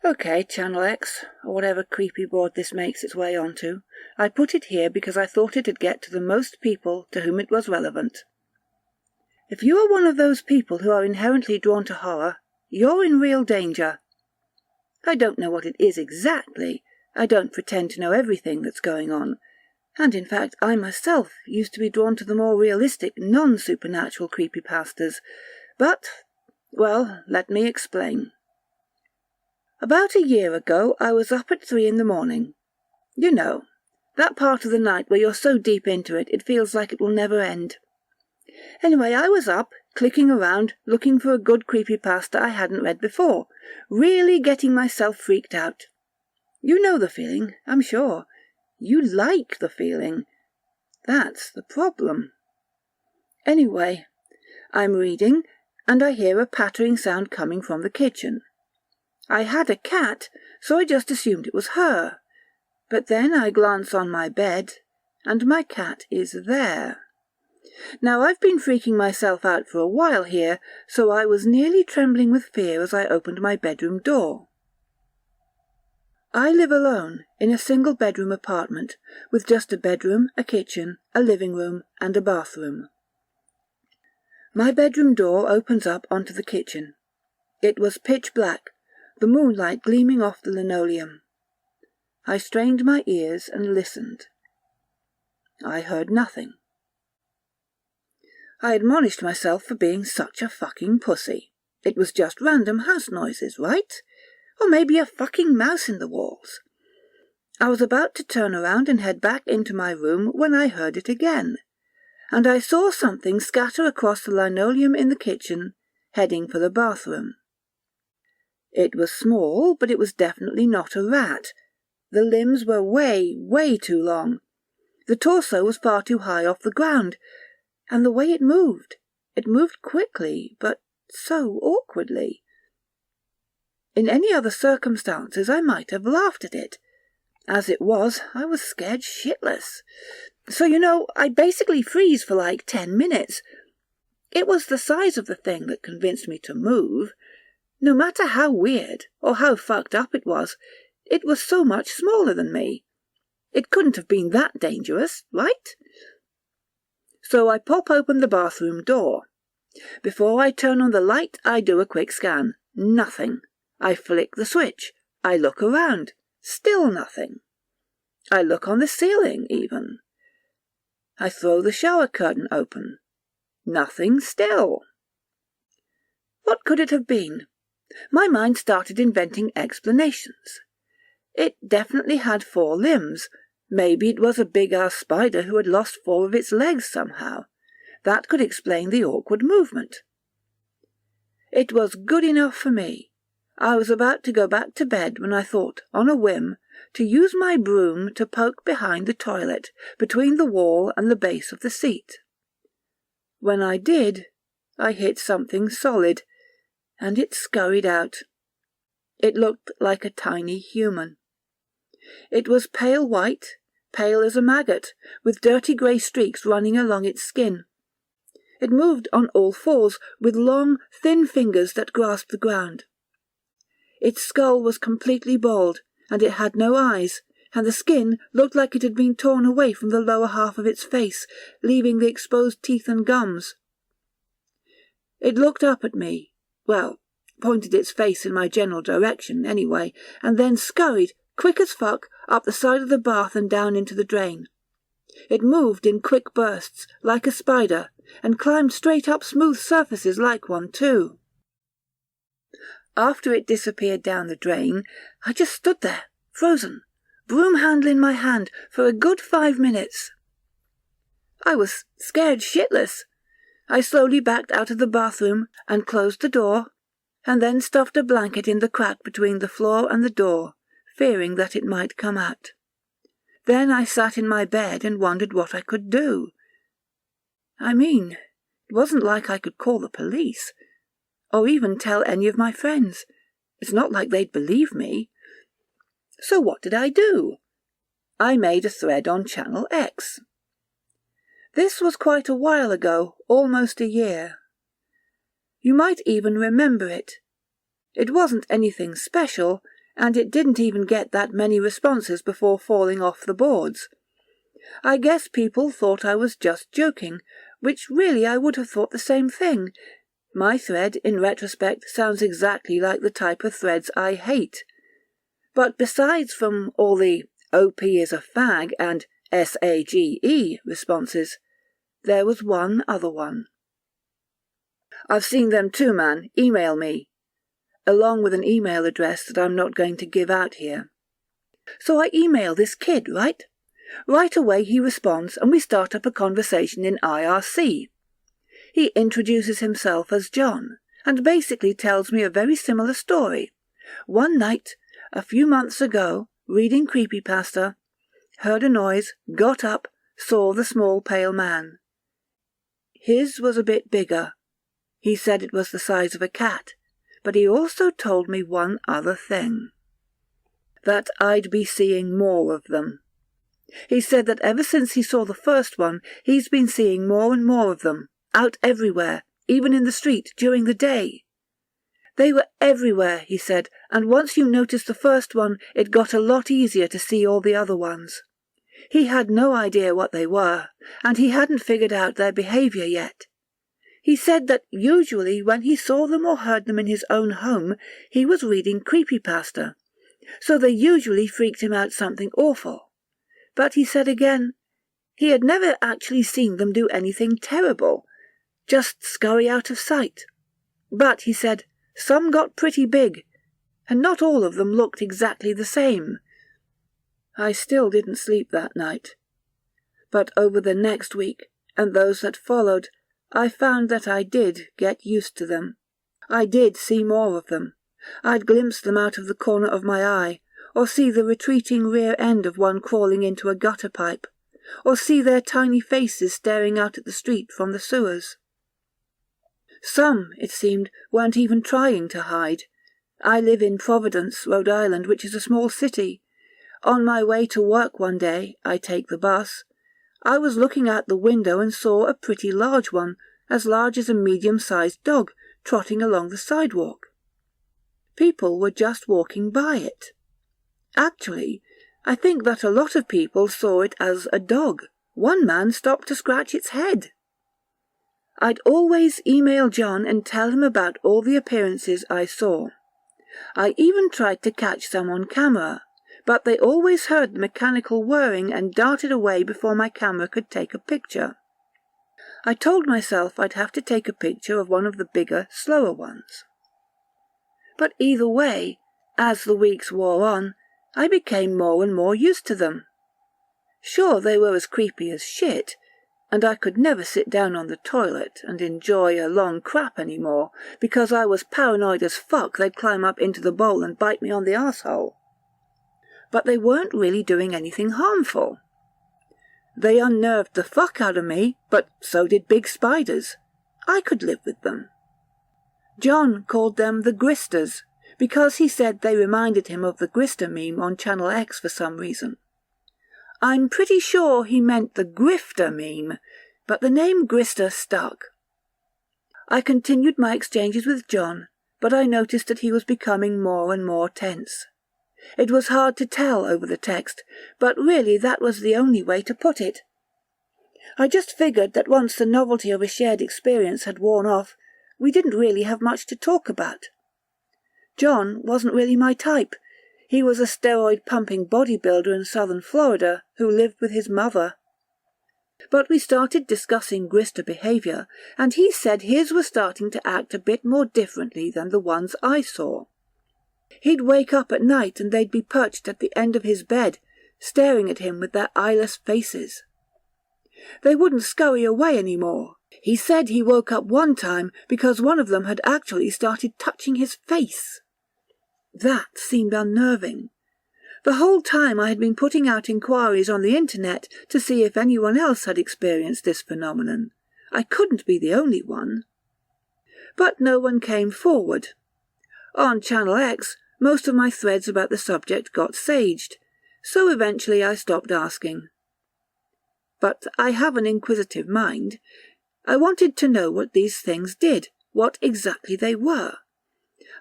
Okay, Channel X, or whatever creepy board this makes its way onto. I put it here because I thought it'd get to the most people to whom it was relevant. If you are one of those people who are inherently drawn to horror, you're in real danger. I don't know what it is exactly. I don't pretend to know everything that's going on. And in fact, I myself used to be drawn to the more realistic, non-supernatural creepypastas. But, well, let me explain. About a year ago, I was up at 3 a.m. You know, that part of the night where you're so deep into it, it feels like it will never end. Anyway, I was up, clicking around, looking for a good creepypasta I hadn't read before, really getting myself freaked out. You know the feeling, I'm sure. You like the feeling. That's the problem. Anyway, I'm reading, and I hear a pattering sound coming from the kitchen. I had a cat, so I just assumed it was her. But then I glance on my bed, and my cat is there. Now, I've been freaking myself out for a while here, so I was nearly trembling with fear as I opened my bedroom door. I live alone, in a single-bedroom apartment, with just a bedroom, a kitchen, a living room, and a bathroom. My bedroom door opens up onto the kitchen. It was pitch black, the moonlight gleaming off the linoleum. I strained my ears and listened. I heard nothing. I admonished myself for being such a fucking pussy. It was just random house noises, right? Or maybe a fucking mouse in the walls. I was about to turn around and head back into my room when I heard it again, and I saw something scatter across the linoleum in the kitchen, heading for the bathroom. It was small, but it was definitely not a rat. The limbs were way, way too long. The torso was far too high off the ground, and the way it moved quickly, but so awkwardly. In any other circumstances I might have laughed at it. As it was, I was scared shitless. So, I basically freeze for like 10 minutes. It was the size of the thing that convinced me to move. No matter how weird or how fucked up it was so much smaller than me. It couldn't have been that dangerous, right? So I pop open the bathroom door. Before I turn on the light, I do a quick scan. Nothing. I flick the switch. I look around. Still nothing. I look on the ceiling, even. I throw the shower curtain open. Nothing still. What could it have been? My mind started inventing explanations. It definitely had 4 limbs. Maybe it was a big-ass spider who had lost 4 of its legs somehow. That could explain the awkward movement. It was good enough for me. I was about to go back to bed when I thought, on a whim, to use my broom to poke behind the toilet, between the wall and the base of the seat. When I did, I hit something solid, and it scurried out. It looked like a tiny human. It was pale white, pale as a maggot, with dirty grey streaks running along its skin. It moved on all 4s, with long, thin fingers that grasped the ground. Its skull was completely bald, and it had no eyes, and the skin looked like it had been torn away from the lower half of its face, leaving the exposed teeth and gums. It looked up at me, pointed its face in my general direction, anyway, and then scurried, quick as fuck, up the side of the bath and down into the drain. It moved in quick bursts, like a spider, and climbed straight up smooth surfaces like one, too. After it disappeared down the drain, I just stood there, frozen, broom handle in my hand, for a good 5 minutes. I was scared shitless. I slowly backed out of the bathroom and closed the door, and then stuffed a blanket in the crack between the floor and the door, fearing that it might come out. Then I sat in my bed and wondered what I could do. It wasn't like I could call the police, or even tell any of my friends. It's not like they'd believe me. So what did I do? I made a thread on Channel X. This was quite a while ago, almost a year. You might even remember it. It wasn't anything special, and it didn't even get that many responses before falling off the boards. I guess people thought I was just joking, which really I would have thought the same thing. My thread, in retrospect, sounds exactly like the type of threads I hate. But besides from all the OP is a fag and SAGE responses, there was one other one. I've seen them too, man. Email me. Along with an email address that I'm not going to give out here. So I email this kid, right? Right away he responds and we start up a conversation in IRC. He introduces himself as John and basically tells me a very similar story. One night, a few months ago, reading creepypasta, heard a noise, got up, saw the small pale man. His was a bit bigger. He said it was the size of a cat, but he also told me one other thing. That I'd be seeing more of them. He said that ever since he saw the first one, he's been seeing more and more of them, out everywhere, even in the street, during the day. They were everywhere, he said, and once you noticed the first one, it got a lot easier to see all the other ones. He had no idea what they were, and he hadn't figured out their behavior yet. He said that usually when he saw them or heard them in his own home, he was reading creepypasta, so they usually freaked him out something awful. But he said again, he had never actually seen them do anything terrible, just scurry out of sight. But, he said, some got pretty big, and not all of them looked exactly the same. I still didn't sleep that night. But over the next week, and those that followed, I found that I did get used to them. I did see more of them. I'd glimpse them out of the corner of my eye, or see the retreating rear end of one crawling into a gutter pipe, or see their tiny faces staring out at the street from the sewers. Some, it seemed, weren't even trying to hide. I live in Providence, Rhode Island, which is a small city. On my way to work one day, I take the bus. I was looking out the window and saw a pretty large one, as large as a medium-sized dog, trotting along the sidewalk. People were just walking by it. Actually, I think that a lot of people saw it as a dog. One man stopped to scratch its head. I'd always email John and tell him about all the appearances I saw. I even tried to catch some on camera, but they always heard the mechanical whirring and darted away before my camera could take a picture. I told myself I'd have to take a picture of one of the bigger, slower ones. But either way, as the weeks wore on, I became more and more used to them. Sure, they were as creepy as shit, and I could never sit down on the toilet and enjoy a long crap anymore, because I was paranoid as fuck they'd climb up into the bowl and bite me on the arsehole. But they weren't really doing anything harmful. They unnerved the fuck out of me, but so did big spiders. I could live with them. John called them the Gristers, because he said they reminded him of the Grister meme on Channel X for some reason. I'm pretty sure he meant the grifter meme, but the name Grister stuck. I continued my exchanges with John, but I noticed that he was becoming more and more tense. It was hard to tell over the text, but really that was the only way to put it. I just figured that once the novelty of a shared experience had worn off, we didn't really have much to talk about. John wasn't really my type. He was a steroid-pumping bodybuilder in southern Florida who lived with his mother. But we started discussing Grister behavior, and he said his was starting to act a bit more differently than the ones I saw. He'd wake up at night and they'd be perched at the end of his bed, staring at him with their eyeless faces. They wouldn't scurry away anymore. He said he woke up one time because one of them had actually started touching his face. That seemed unnerving. The whole time I had been putting out inquiries on the internet to see if anyone else had experienced this phenomenon. I couldn't be the only one. But no one came forward. On Channel X, most of my threads about the subject got saged, so eventually I stopped asking. But I have an inquisitive mind. I wanted to know what these things did, what exactly they were.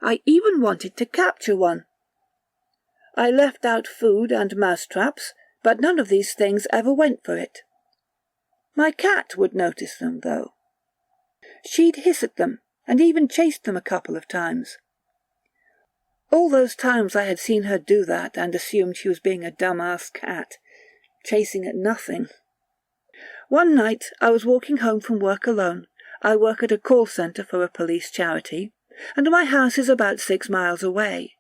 I even wanted to capture one. I left out food and mouse-traps, but none of these things ever went for it. My cat would notice them, though. She'd hiss at them, and even chased them a couple of times. All those times I had seen her do that and assumed she was being a dumb-ass cat, chasing at nothing. One night I was walking home from work alone. I work at a call centre for a police charity, and my house is about 6 miles away.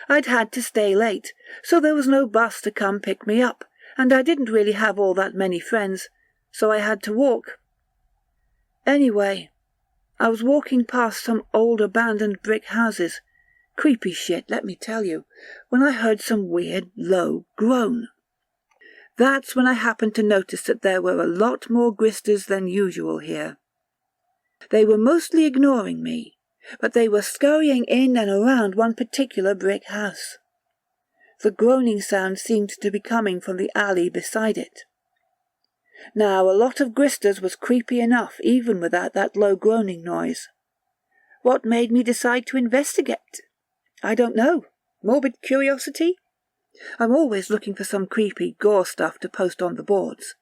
I'd had to stay late, so there was no bus to come pick me up, and I didn't really have all that many friends, so I had to walk. Anyway, I was walking past some old abandoned brick houses. Creepy shit, let me tell you, when I heard some weird, low groan. That's when I happened to notice that there were a lot more Gristers than usual here. They were mostly ignoring me, but they were scurrying in and around one particular brick house. The groaning sound seemed to be coming from the alley beside it. Now, a lot of Gristers was creepy enough even without that low groaning noise. What made me decide to investigate? I don't know. Morbid curiosity? I'm always looking for some creepy gore stuff to post on the boards.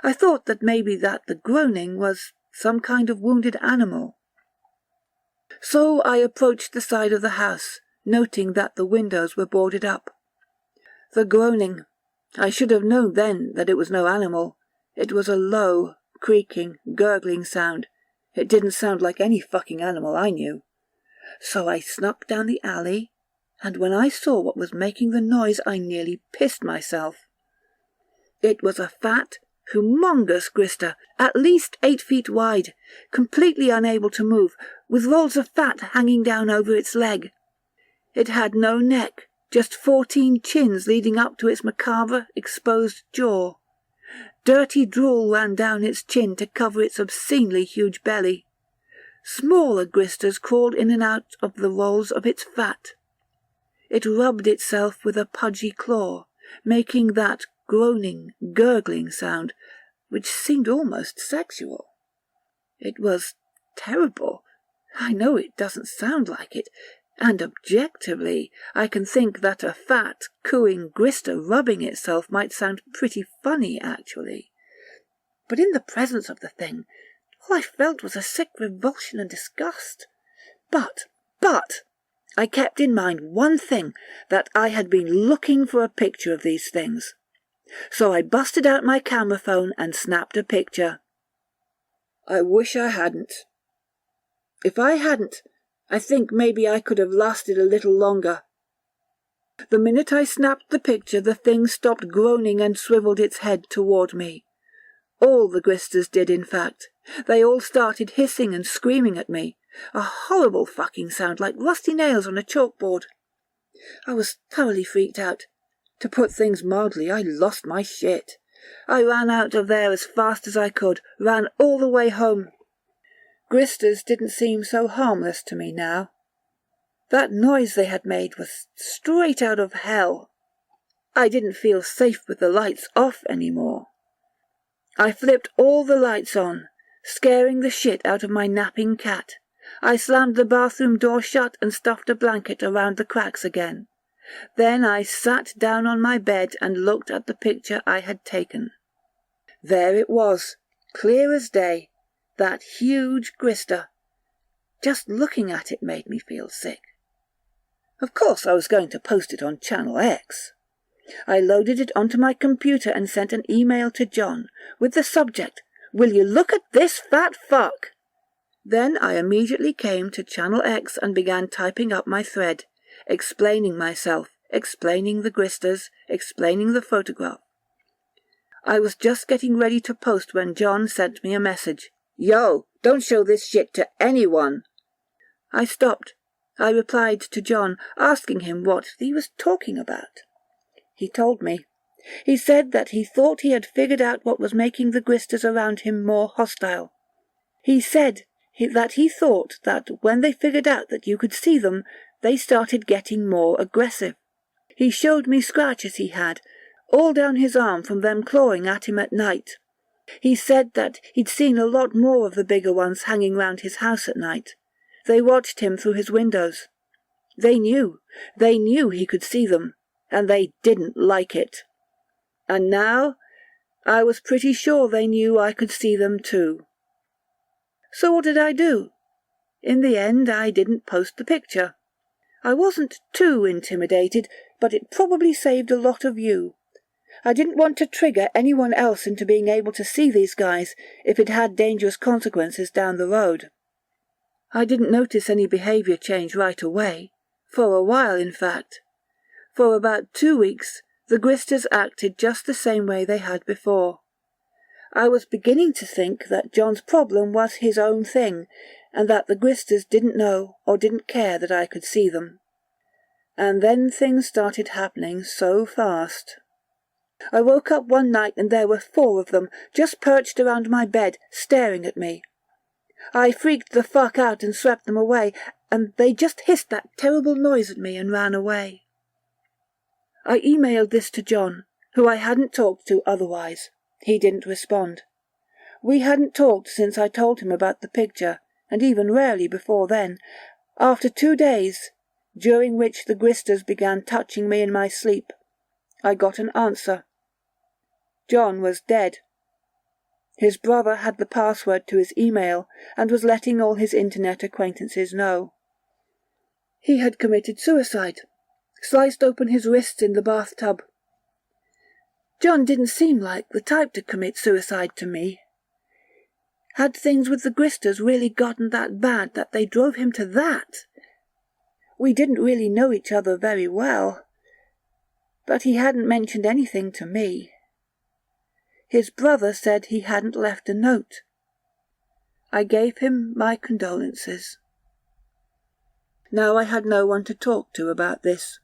I thought that maybe the groaning was some kind of wounded animal. So I approached the side of the house, noting that the windows were boarded up. The groaning. I should have known then that it was no animal. It was a low, creaking, gurgling sound. It didn't sound like any fucking animal I knew. So I snuck down the alley, and when I saw what was making the noise I nearly pissed myself. It was a fat, humongous Grister, at least 8 feet wide, completely unable to move, with rolls of fat hanging down over its leg. It had no neck, just 14 chins leading up to its macabre, exposed jaw. Dirty drool ran down its chin to cover its obscenely huge belly. Smaller Gristers crawled in and out of the rolls of its fat. It rubbed itself with a pudgy claw, making that groaning, gurgling sound, which seemed almost sexual. It was terrible. I know it doesn't sound like it, and objectively, I can think that a fat, cooing Grister rubbing itself might sound pretty funny, actually. But in the presence of the thing, all I felt was a sick revulsion and disgust. But, I kept in mind one thing, that I had been looking for a picture of these things. So I busted out my camera phone and snapped a picture. I wish I hadn't. If I hadn't, I think maybe I could have lasted a little longer. The minute I snapped the picture, the thing stopped groaning and swiveled its head toward me. All the Gristers did, in fact. They all started hissing and screaming at me. A horrible fucking sound like rusty nails on a chalkboard. I was thoroughly freaked out. To put things mildly, I lost my shit. I ran out of there as fast as I could, ran all the way home. Gristers didn't seem so harmless to me now. That noise they had made was straight out of hell. I didn't feel safe with the lights off anymore. I flipped all the lights on, scaring the shit out of my napping cat. I slammed the bathroom door shut and stuffed a blanket around the cracks again. Then I sat down on my bed and looked at the picture I had taken. There it was, clear as day, that huge Grister. Just looking at it made me feel sick. Of course I was going to post it on Channel X. I loaded it onto my computer and sent an email to John with the subject, "Will you look at this fat fuck?" Then I immediately came to Channel X and began typing up my thread, explaining myself, explaining the Gristers, explaining the photograph. I was just getting ready to post when John sent me a message. "Yo, don't show this shit to anyone." I stopped. I replied to John, asking him what he was talking about. He told me. He said that he thought he had figured out what was making the Gristers around him more hostile. He said that he thought that when they figured out that you could see them, they started getting more aggressive. He showed me scratches he had, all down his arm from them clawing at him at night. He said that he'd seen a lot more of the bigger ones hanging round his house at night. They watched him through his windows. They knew he could see them. and they didn't like it. And now I was pretty sure they knew I could see them too. So what did I do? In the end, I didn't post the picture. I wasn't too intimidated, but it probably saved a lot of you. I didn't want to trigger anyone else into being able to see these guys if it had dangerous consequences down the road. I didn't notice any behavior change right away. For a while, in fact. For about 2 weeks, the Gristers acted just the same way they had before. I was beginning to think that John's problem was his own thing, and that the Gristers didn't know or didn't care that I could see them. And then things started happening so fast. I woke up one night and there were 4 of them, just perched around my bed, staring at me. I freaked the fuck out and swept them away, and they just hissed that terrible noise at me and ran away. I emailed this to John, who I hadn't talked to otherwise. He didn't respond. We hadn't talked since I told him about the picture, and even rarely before then. After 2 days, during which the Gristers began touching me in my sleep, I got an answer. John was dead. His brother had the password to his email and was letting all his internet acquaintances know. He had committed suicide, sliced open his wrists in the bathtub. John didn't seem like the type to commit suicide to me. Had things with the Gristers really gotten that bad that they drove him to that? We didn't really know each other very well, but he hadn't mentioned anything to me. His brother said he hadn't left a note. I gave him my condolences. Now I had no one to talk to about this.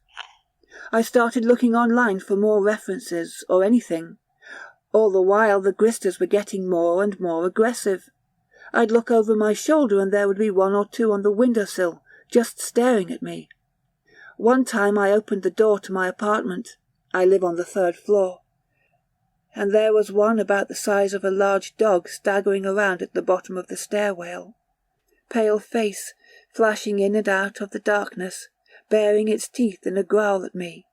I started looking online for more references or anything. All the while the Gristers were getting more and more aggressive. I'd look over my shoulder and there would be 1 or 2 on the windowsill, just staring at me. One time I opened the door to my apartment. I live on the 3rd floor. And there was one about the size of a large dog staggering around at the bottom of the stairwell. Pale face, flashing in and out of the darkness, baring its teeth in a growl at me,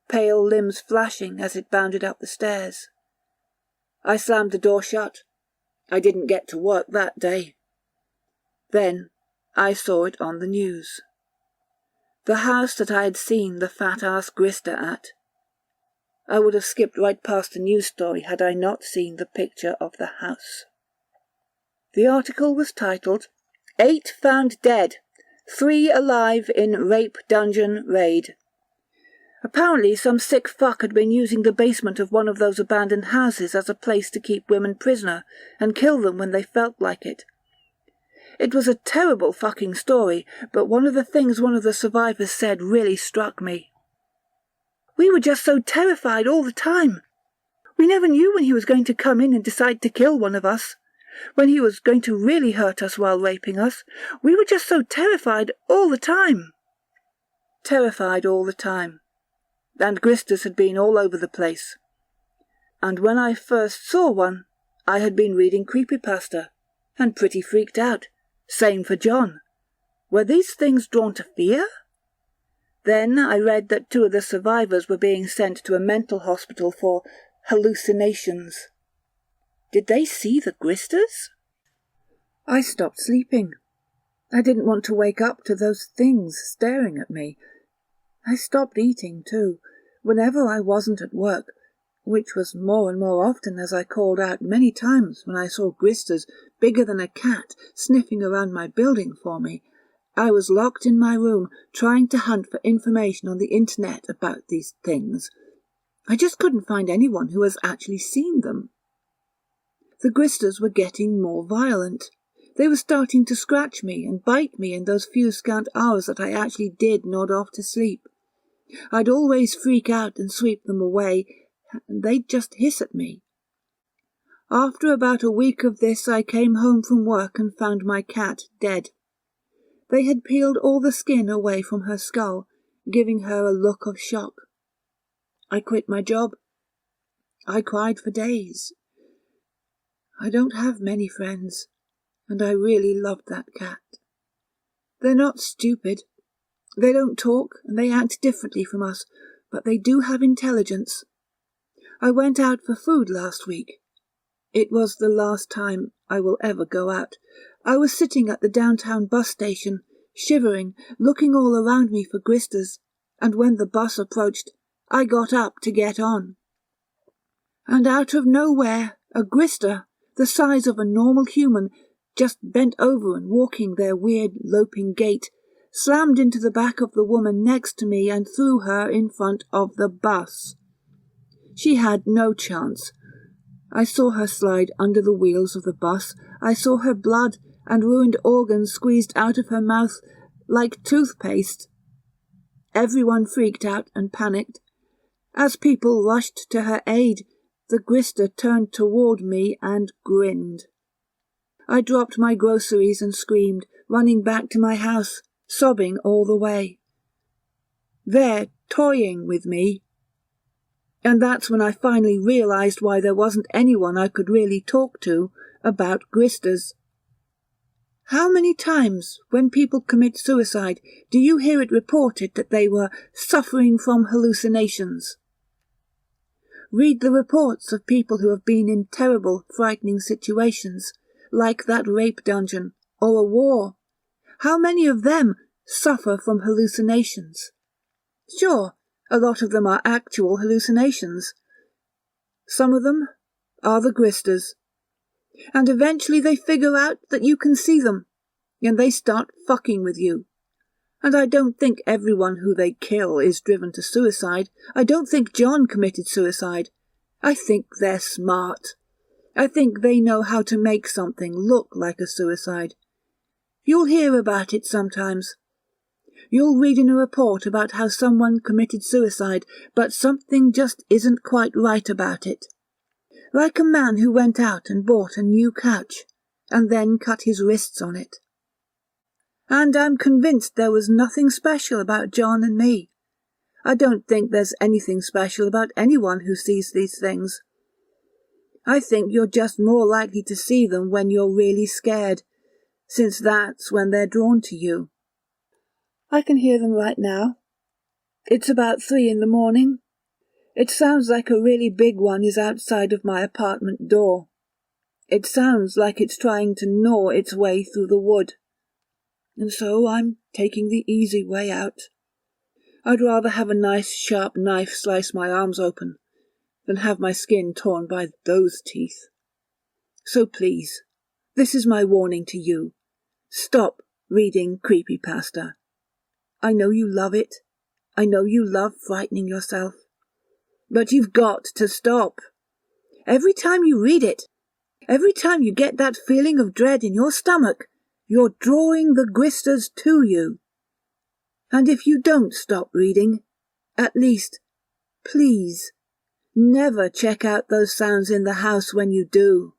pale limbs flashing as it bounded up the stairs. I slammed the door shut. I didn't get to work that day. Then I saw it on the news. The house that I had seen the fat-ass Grister at. I would have skipped right past the news story had I not seen the picture of the house. The article was titled, 8 Found Dead, 3 Alive in Rape Dungeon Raid. Apparently some sick fuck had been using the basement of one of those abandoned houses as a place to keep women prisoner and kill them when they felt like it. It was a terrible fucking story, but one of the things one of the survivors said really struck me. We were just so terrified all the time. We never knew when he was going to come in and decide to kill one of us, when he was going to really hurt us while raping us. We were just so terrified all the time. Terrified all the time. And Gristers had been all over the place. And when I first saw one, I had been reading creepypasta, and pretty freaked out. Same for John. Were these things drawn to fear? Then I read that 2 of the survivors were being sent to a mental hospital for hallucinations. Did they see the Gristers? I stopped sleeping. I didn't want to wake up to those things staring at me. I stopped eating, too, whenever I wasn't at work, which was more and more often as I called out many times when I saw Gristers bigger than a cat sniffing around my building for me. I was locked in my room, trying to hunt for information on the internet about these things. I just couldn't find anyone who has actually seen them. The Gristers were getting more violent. They were starting to scratch me and bite me in those few scant hours that I actually did nod off to sleep. I'd always freak out and sweep them away, and they'd just hiss at me. After about a week of this, I came home from work and found my cat dead. They had peeled all the skin away from her skull, giving her a look of shock. I quit my job. I cried for days. I don't have many friends, and I really loved that cat. They're not stupid. They don't talk, and they act differently from us, but they do have intelligence. I went out for food last week. It was the last time I will ever go out. I was sitting at the downtown bus station, shivering, looking all around me for Gristers, and when the bus approached, I got up to get on. And out of nowhere, a Grister, the size of a normal human, just bent over and walking their weird loping gait, slammed into the back of the woman next to me and threw her in front of the bus. She had no chance. I saw her slide under the wheels of the bus. I saw her blood and ruined organs squeezed out of her mouth like toothpaste. Everyone freaked out and panicked. As people rushed to her aid, the Grister turned toward me and grinned. I dropped my groceries and screamed, running back to my house, sobbing all the way. They're toying with me. And that's when I finally realized why there wasn't anyone I could really talk to about Gristers. How many times, when people commit suicide, do you hear it reported that they were suffering from hallucinations? Read the reports of people who have been in terrible, frightening situations, like that rape dungeon, or a war. How many of them suffer from hallucinations? Sure, a lot of them are actual hallucinations. Some of them are the Gristers. And eventually they figure out that you can see them, and they start fucking with you. And I don't think everyone who they kill is driven to suicide. I don't think John committed suicide. I think they're smart. I think they know how to make something look like a suicide. You'll hear about it sometimes. You'll read in a report about how someone committed suicide, but something just isn't quite right about it. Like a man who went out and bought a new couch, and then cut his wrists on it. And I'm convinced there was nothing special about John and me. I don't think there's anything special about anyone who sees these things. I think you're just more likely to see them when you're really scared, since that's when they're drawn to you. I can hear them right now. It's about 3 a.m. It sounds like a really big one is outside of my apartment door. It sounds like it's trying to gnaw its way through the wood. And so I'm taking the easy way out. I'd rather have a nice sharp knife slice my arms open than have my skin torn by those teeth. So please, this is my warning to you. Stop reading creepypasta. I know you love it. I know you love frightening yourself. But you've got to stop. Every time you read it, every time you get that feeling of dread in your stomach, you're drawing the Gristers to you. And if you don't stop reading, at least, please, never check out those sounds in the house when you do.